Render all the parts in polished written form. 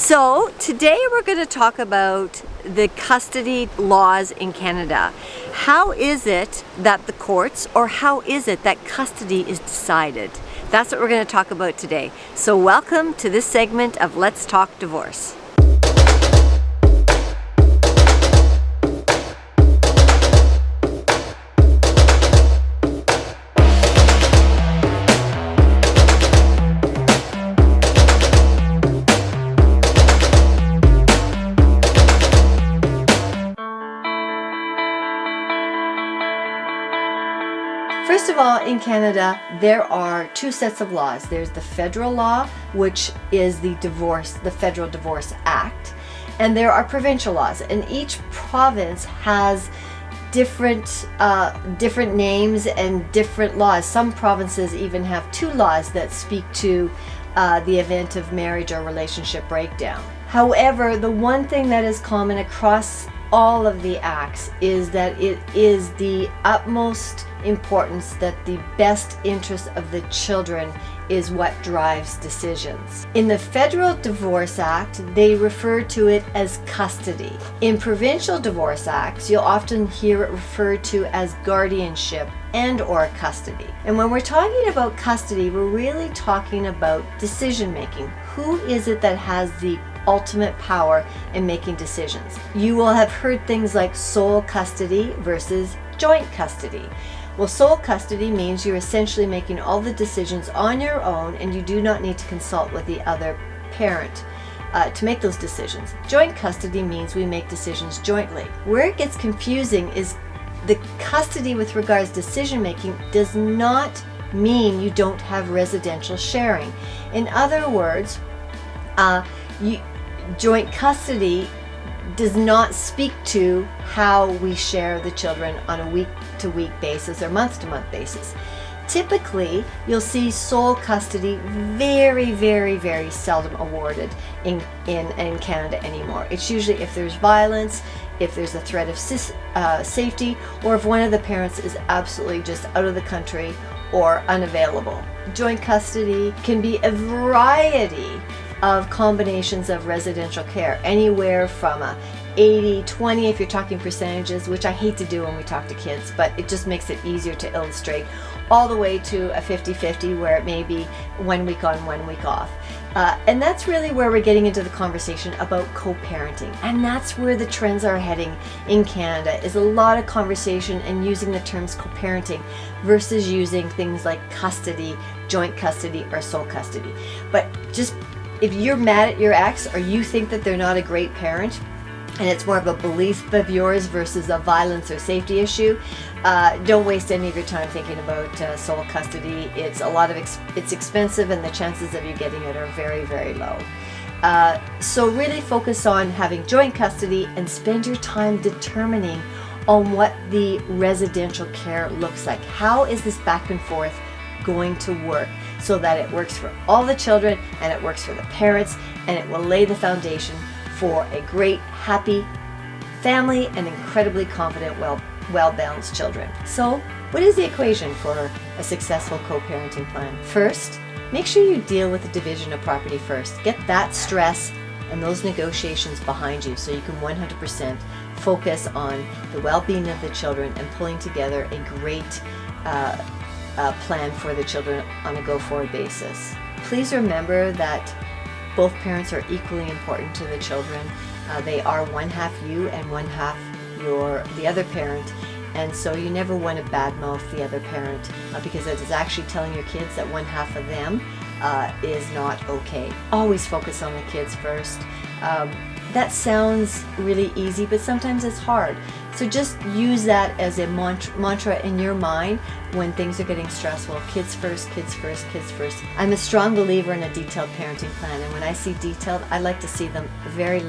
So today we're going to talk about the custody laws in Canada. How is it that the courts, or how is it that custody is decided? That's what we're going to talk about today. So welcome to this segment of Let's Talk Divorce. First of all, in Canada, there are two sets of laws. There's the federal law, which is the Federal Divorce Act, and there are provincial laws. And each province has different names and different laws. Some provinces even have two laws that speak to the event of marriage or relationship breakdown. However, the one thing that is common across all of the acts is that it is the utmost importance that the best interest of the children is what drives decisions. In the Federal Divorce Act, they refer to it as custody. In provincial divorce acts, you'll often hear it referred to as guardianship and/or custody. And when we're talking about custody, we're really talking about decision making. Who is it that has the ultimate power in making decisions? You will have heard things like sole custody versus joint custody. Well, sole custody means you're essentially making all the decisions on your own and you do not need to consult with the other parent to make those decisions. Joint custody means we make decisions jointly. Where it gets confusing is the custody with regards to decision making does not mean you don't have residential sharing. In other words, joint custody does not speak to how we share the children on a week-to-week basis or month-to-month basis. Typically, you'll see sole custody very, very, very seldom awarded in Canada anymore. It's usually if there's violence, if there's a threat of safety, or if one of the parents is absolutely just out of the country or unavailable. Joint custody can be a variety of combinations of residential care, anywhere from a 80-20 if you're talking percentages, which I hate to do when we talk to kids, but it just makes it easier to illustrate, all the way to a 50-50 where it may be 1 week on, 1 week off. And that's really where we're getting into the conversation about co-parenting. And that's where the trends are heading in Canada, is a lot of conversation and using the terms co-parenting versus using things like custody, joint custody, or sole custody. But just if you're mad at your ex or you think that they're not a great parent and it's more of a belief of yours versus a violence or safety issue, don't waste any of your time thinking about sole custody. It's expensive and the chances of you getting it are very, very low. So really focus on having joint custody and spend your time determining on what the residential care looks like. How is this back and forth going to work so that it works for all the children and it works for the parents, and it will lay the foundation for a great, happy family and incredibly confident, well-balanced children. So what is the equation for a successful co-parenting plan? First, make sure you deal with the division of property first. Get that stress and those negotiations behind you so you can 100% focus on the well-being of the children and pulling together a great plan for the children on a go-forward basis. Please remember that both parents are equally important to the children. They are one half you and one half the other parent, and so you never want to badmouth the other parent because it is actually telling your kids that one half of them is not okay. Always focus on the kids first. That sounds really easy, but sometimes it's hard. So just use that as a mantra in your mind when things are getting stressful. Kids first, kids first, kids first. I'm a strong believer in a detailed parenting plan, and when I see detailed, I like to see them very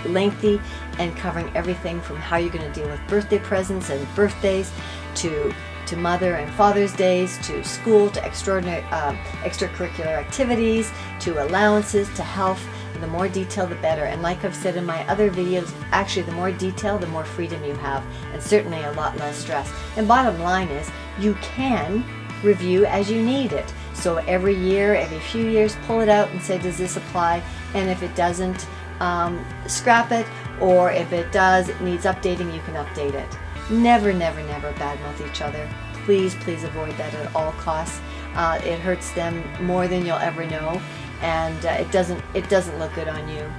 lengthy and covering everything from how you're going to deal with birthday presents and birthdays to Mother and Father's Days, to school, to extracurricular activities, to allowances, to health. The more detail, the better. And like I've said in my other videos, actually the more detail, the more freedom you have, and certainly a lot less stress. And bottom line is, you can review as you need it. So every year, every few years, pull it out and say, does this apply? and if it doesn't, scrap it, or if it does, it needs updating, you can update it. Never, never, never badmouth each other. Please, please avoid that at all costs. It hurts them more than you'll ever know, and it doesn't look good on you.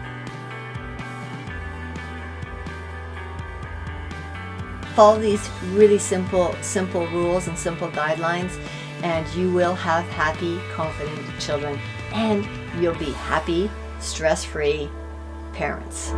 Follow these really simple rules and simple guidelines, and you will have happy, confident children, and you'll be happy, stress-free parents.